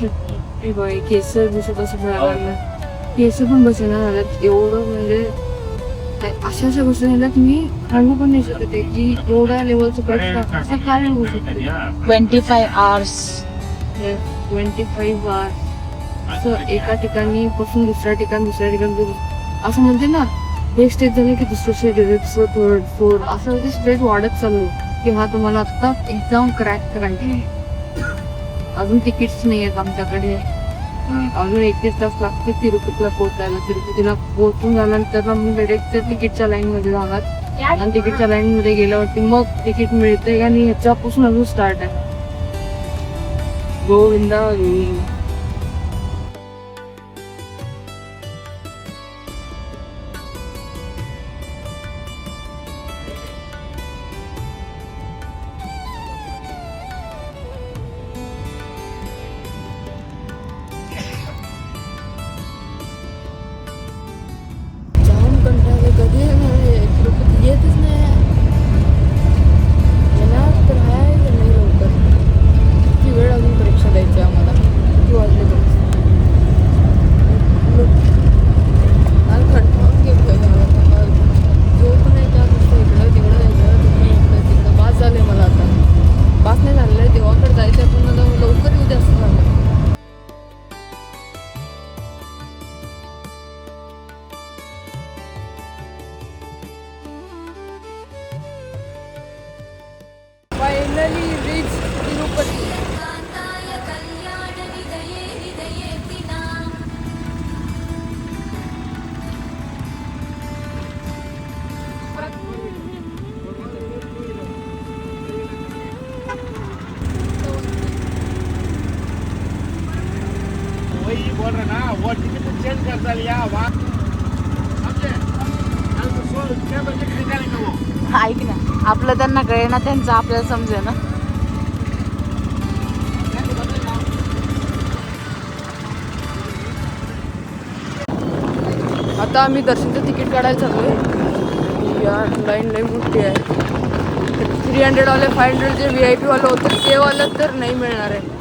हे बाई केसर दिसत असं झालं, केस पण बसेना झाल्यात एवढं, म्हणजे अशा अशा गोष्टी झाल्यात मी सांगू पण नाही शकत आहे की एवढ्या लेवलचं प्रश्न असं काय होऊ शकतो. 25 hours. 25 hours असं एका ठिकाणी पासून दुसऱ्या ठिकाणी असं म्हणते ना, एक स्टेज झालं की दुसरं स्टेज, थर्ड फोर्थ असं ते स्टेज वाढत चालू की हा तुम्हाला आता एक्झाम क्रॅक करायची. अजून तिकीट्स नाही आहेत आमच्याकडे, अजून 31 तास लागते तिरुपतीला पोहोचायला. तिरुपतीला पोहोचून झाल्यानंतर मी डायरेक्ट तिकीटच्या लाईन मध्ये जाणार आणि तिकीटच्या लाईन मध्ये गेल्यावरती मग तिकीट मिळते आणि ह्याच्यापासून अजून स्टार्ट आहे. गोविंदा गोविंदा. कधी तिरुपती येतच नाही येणार तर आहे की नाही लवकर. किती वेळ अजून परीक्षा द्यायची आम्हाला, किती वाजले कन्फर्म घेतलं जो पण आहे त्या नुसतं इकडं तिकडं जायचं, तिकडं तिकडं बास झाले मला. आता बास नाही झालेलं आहे, देवाकडे जायचं आहे पण लवकर येऊ दे असं झालं. Finally reached Tirupati. वही बोल रहा ना, वो टिकट चेंज कर दिया वहाँ, समझे? कल तो 6 बजे निकालेंगे वो. ऐक ना, आपलं त्यांना कळे ना, त्यांचं आपल्याला समजे ना. आता आम्ही दर्शनचं तिकीट काढायला चाललोय. यार लाईन लई मोठी आहे. 300 वाले 500 जे VIP वाले होते ते वाले तर नाही मिळणार आहे.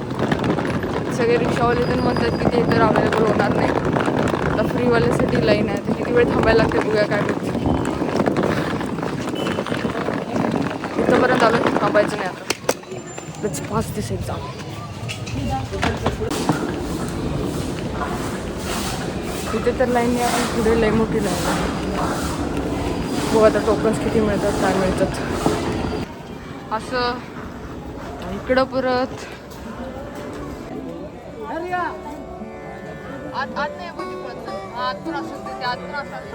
सगळे रिक्षावाले तर म्हणतात की ते तर अवेलेबल होणार नाही. आता फ्रीवाल्यासाठी लाईन आहे, तर किती वेळ थांबायला लागते बघूया काय होतं. इथंपर्यंत आलो, थांबायचं नाही आता. Let's pass this exam. तिथे तर लाईन आहे, पण पुढे लई मोठी लाईन आहे. बघू आता टोकन्स किती मिळतात, काय मिळतात. असं इकडं परत आत नाही बघितलं परत. आत पण असं ते आत पण असं.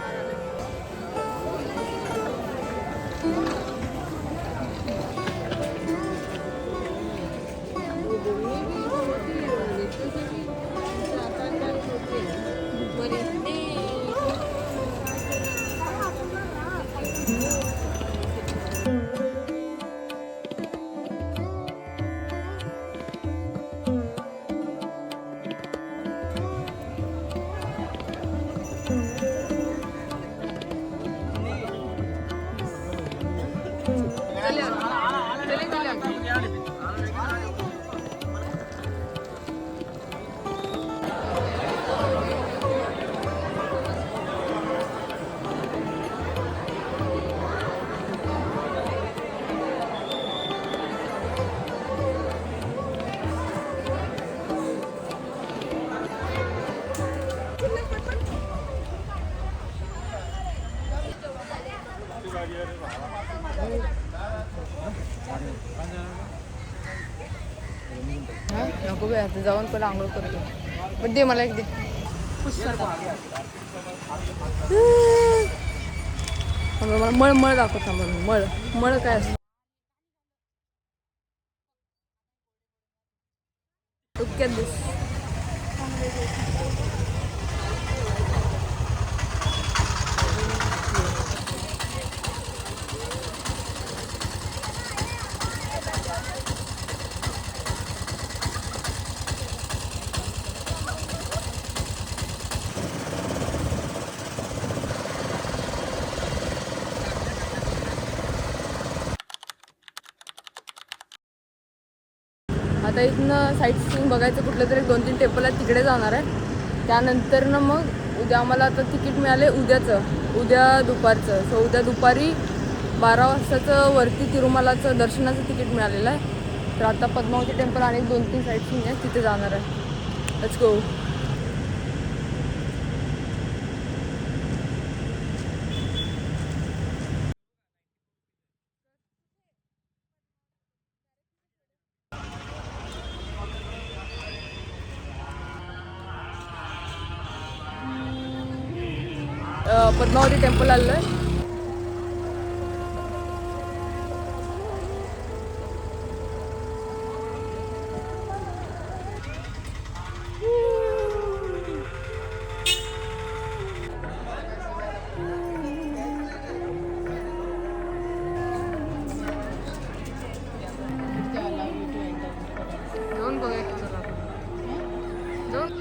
नको बे, आता जाऊन पण आंघोळ करतो. पण दे मला एक दे. मला मळ मळ दाखवता, मळ मळ काय असतं. Look at this. आता इथनं साईट सीइंग बघायचं कुठलं तरी 2-3 टेम्पल आहेत तिकडे जाणार आहे. त्यानंतर ना मग उद्या आम्हाला आता तिकीट मिळाले उद्या दुपारचं. सो उद्या दुपारी 12 वाजताचं वरती तिरुमलाचं दर्शनाचं तिकीट मिळालेलं आहे. तर आता पद्मावती टेम्पल आणि 2-3 साईट सीइंग आहे तिथे जाणार आहे. Let's go. पद्मावती टेम्पल आलेलं आहे. जाऊन बघूया की चला आपण. जाऊन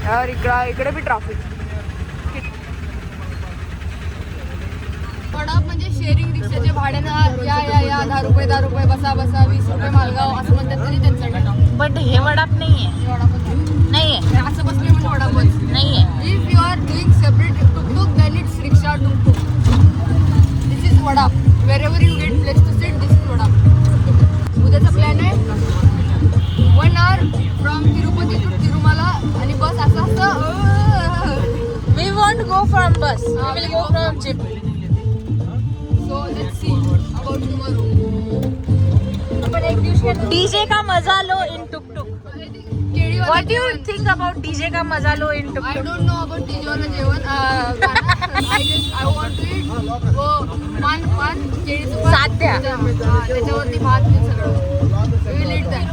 यार इकडे बी ट्रॅफिक. वडाप म्हणजे शेअरिंग रिक्षाचे भाडे ना या 10 रुपये बसा 20 रुपये मालगाव असं म्हणतात तरी त्यांचं. बट हे वडाप नाहीये. नाहीये असं बसले म्हणजे वडापच नाहीये. If you are doing separate tuktuk then it's rickshaw tuktuk. This is vadap. Wherever you get place to sit this is vadap. उद्याचा प्लॅन आहे 1 hour from Tirupati to Tirumala आणि बस असं We won't go from bus. We will go from jeep. So let's see about tomorrow. आपण एक दिवशी DJ का मजा low in tuk tuk. What do you think about DJ का मजा low in tuk I tuk? don't know about तिजोरला जेवण. I want to eat पान केळीचं पान. साध्या. त्याच्यावरती भात ते सगळं. We will eat that.